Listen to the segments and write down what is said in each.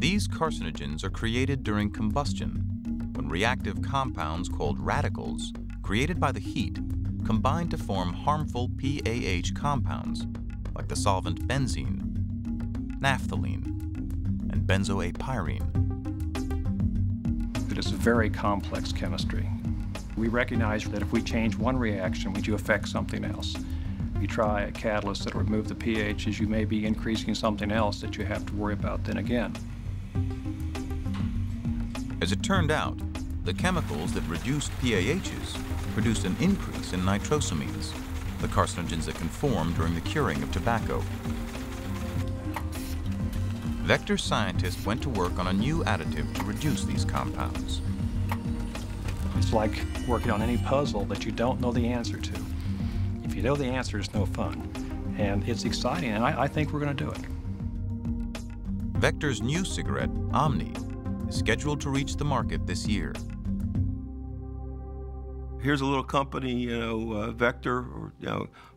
These carcinogens are created during combustion, when reactive compounds called radicals, created by the heat, combine to form harmful PAH compounds, like the solvent benzene, naphthalene, and benzoapyrene. It is a very complex chemistry. We recognize that if we change one reaction, we do affect something else. If you try a catalyst that will remove the pHs, you may be increasing something else that you have to worry about then again. As it turned out, the chemicals that reduced PAHs produced an increase in nitrosamines, the carcinogens that can form during the curing of tobacco. Vector scientists went to work on a new additive to reduce these compounds. It's like working on any puzzle that you don't know the answer to. If you know the answer, it's no fun. And it's exciting, and I think we're going to do it. Vector's new cigarette, Omni, is scheduled to reach the market this year. Here's a little company, Vector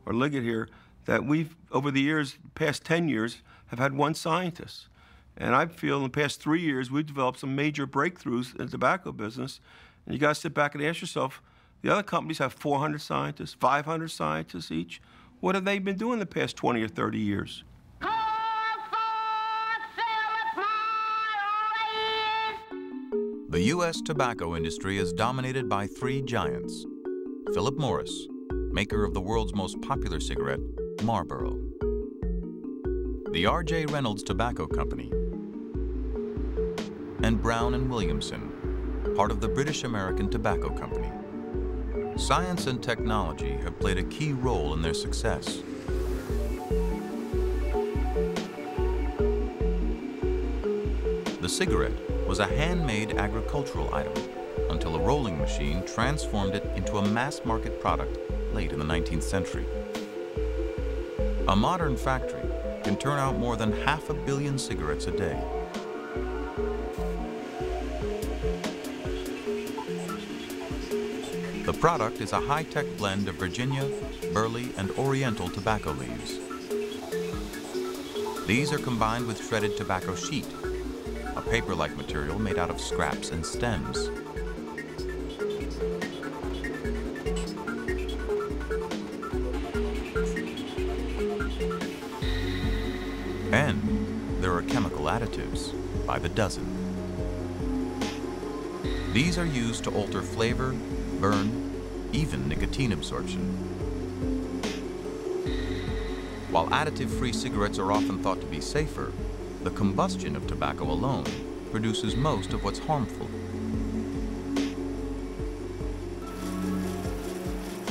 or Liggett here, that we've, over the years, past 10 years, have had one scientist. And I feel in the past 3 years, we've developed some major breakthroughs in the tobacco business. And you guys sit back and ask yourself, the other companies have 400 scientists, 500 scientists each. What have they been doing the past 20 or 30 years? The U.S. tobacco industry is dominated by three giants: Philip Morris, maker of the world's most popular cigarette, Marlboro; the R.J. Reynolds Tobacco Company; and Brown & Williamson, part of the British American Tobacco Company. Science and technology have played a key role in their success. The cigarette was a handmade agricultural item until a rolling machine transformed it into a mass-market product late in the 19th century. A modern factory can turn out more than 500 million cigarettes a day. The product is a high-tech blend of Virginia, Burley, and Oriental tobacco leaves. These are combined with shredded tobacco sheet, a paper-like material made out of scraps and stems. And there are chemical additives by the dozen. These are used to alter flavor, burn, even nicotine absorption. While additive-free cigarettes are often thought to be safer, the combustion of tobacco alone produces most of what's harmful.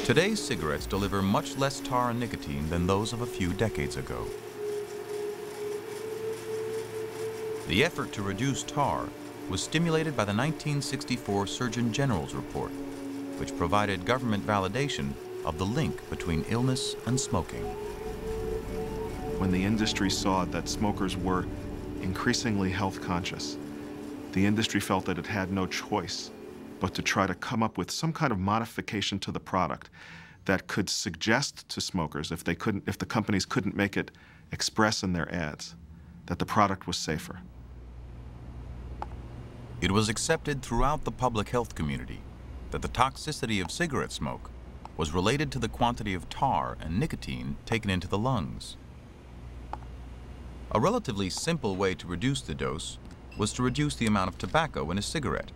Today's cigarettes deliver much less tar and nicotine than those of a few decades ago. The effort to reduce tar was stimulated by the 1964 Surgeon General's report, which provided government validation of the link between illness and smoking. When the industry saw that smokers were increasingly health conscious, the industry felt that it had no choice but to try to come up with some kind of modification to the product that could suggest to smokers, if the companies couldn't make it express in their ads, that the product was safer. It was accepted throughout the public health community that the toxicity of cigarette smoke was related to the quantity of tar and nicotine taken into the lungs. A relatively simple way to reduce the dose was to reduce the amount of tobacco in a cigarette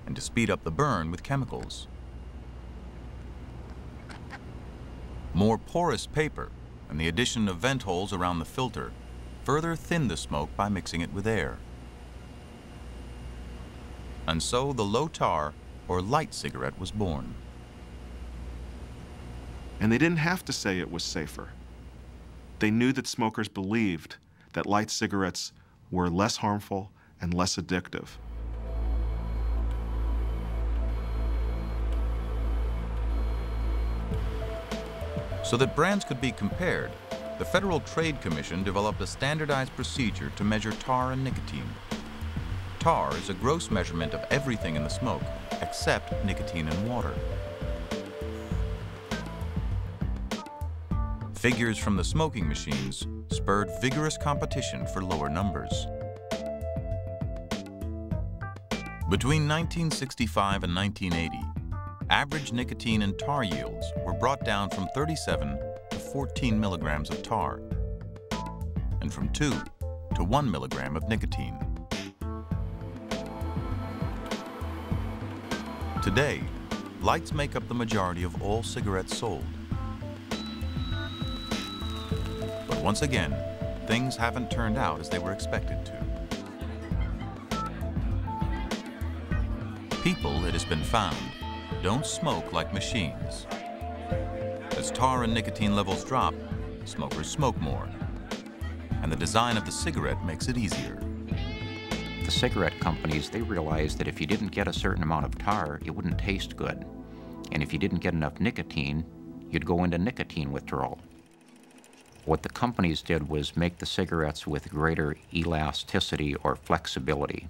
and to speed up the burn with chemicals. More porous paper and the addition of vent holes around the filter further thinned the smoke by mixing it with air. And so the low-tar or light cigarette was born. And they didn't have to say it was safer. They knew that smokers believed that light cigarettes were less harmful and less addictive. So that brands could be compared, the Federal Trade Commission developed a standardized procedure to measure tar and nicotine. Tar is a gross measurement of everything in the smoke, except nicotine and water. Figures from the smoking machines spurred vigorous competition for lower numbers. Between 1965 and 1980, average nicotine and tar yields were brought down from 37 to 14 milligrams of tar, and from 2 to 1 milligram of nicotine. Today, lights make up the majority of all cigarettes sold. But once again, things haven't turned out as they were expected to. People, it has been found, don't smoke like machines. As tar and nicotine levels drop, smokers smoke more. And the design of the cigarette makes it easier. The cigarette companies, they realized that if you didn't get a certain amount of tar, it wouldn't taste good. And if you didn't get enough nicotine, you'd go into nicotine withdrawal. What the companies did was make the cigarettes with greater elasticity or flexibility.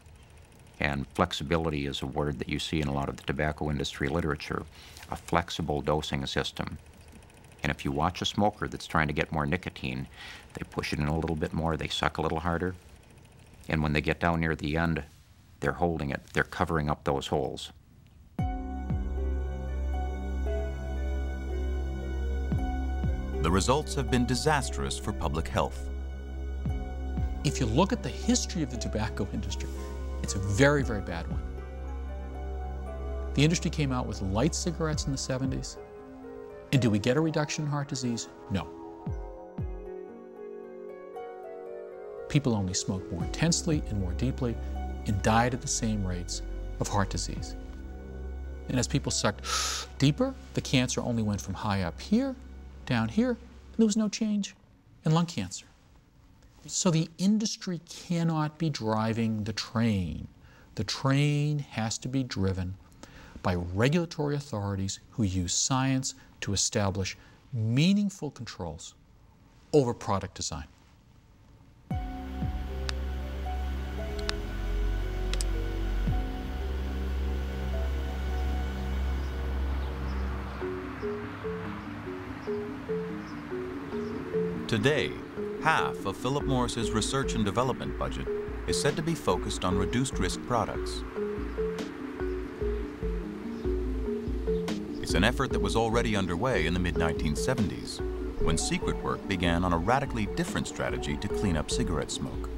And flexibility is a word that you see in a lot of the tobacco industry literature, a flexible dosing system. And if you watch a smoker that's trying to get more nicotine, they push it in a little bit more, they suck a little harder. And when they get down near the end, they're holding it, they're covering up those holes. The results have been disastrous for public health. If you look at the history of the tobacco industry, it's a very, very bad one. The industry came out with light cigarettes in the 70s. And did we get a reduction in heart disease? No. People only smoked more intensely and more deeply and died at the same rates of heart disease. And as people sucked deeper, the cancer only went from high up here, down here, and there was no change in lung cancer. So the industry cannot be driving the train. The train has to be driven by regulatory authorities who use science to establish meaningful controls over product design. Today, half of Philip Morris's research and development budget is said to be focused on reduced-risk products. It's an effort that was already underway in the mid-1970s, when secret work began on a radically different strategy to clean up cigarette smoke.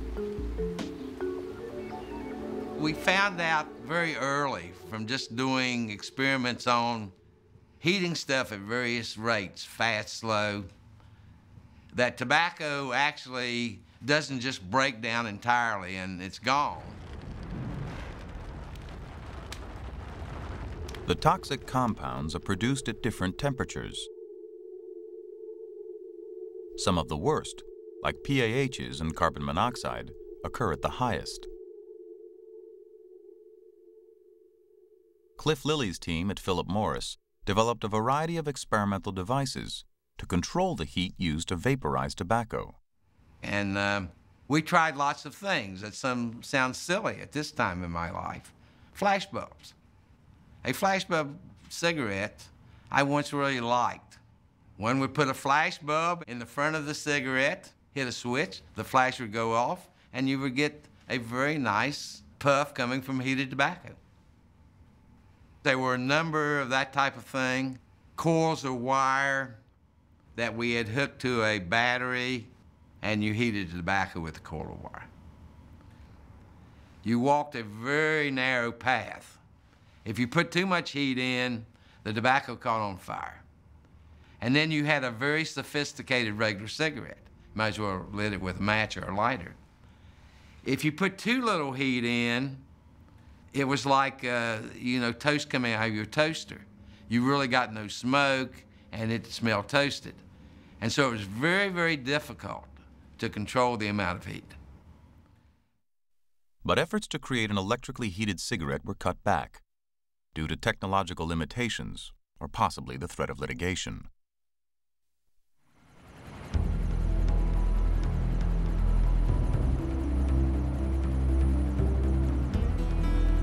We found out very early from just doing experiments on heating stuff at various rates, fast, slow, that tobacco actually doesn't just break down entirely and it's gone. The toxic compounds are produced at different temperatures. Some of the worst, like PAHs and carbon monoxide, occur at the highest. Cliff Lilly's team at Philip Morris developed a variety of experimental devices to control the heat used to vaporize tobacco. And we tried lots of things that some sound silly at this time in my life. Flash bulbs. A flash bulb cigarette I once really liked. When we put a flash bulb in the front of the cigarette, hit a switch, the flash would go off, and you would get a very nice puff coming from heated tobacco. There were a number of that type of thing. Coils of wire that we had hooked to a battery, and you heated the tobacco with the coil of wire. You walked a very narrow path. If you put too much heat in, the tobacco caught on fire. And then you had a very sophisticated regular cigarette. Might as well lit it with a match or a lighter. If you put too little heat in, it was like, toast coming out of your toaster. You really got no smoke, and it smelled toasted. And so it was very, very difficult to control the amount of heat. But efforts to create an electrically heated cigarette were cut back due to technological limitations or possibly the threat of litigation.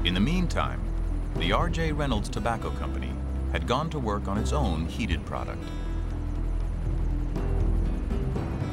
In the meantime, the R.J. Reynolds Tobacco Company had gone to work on its own heated product.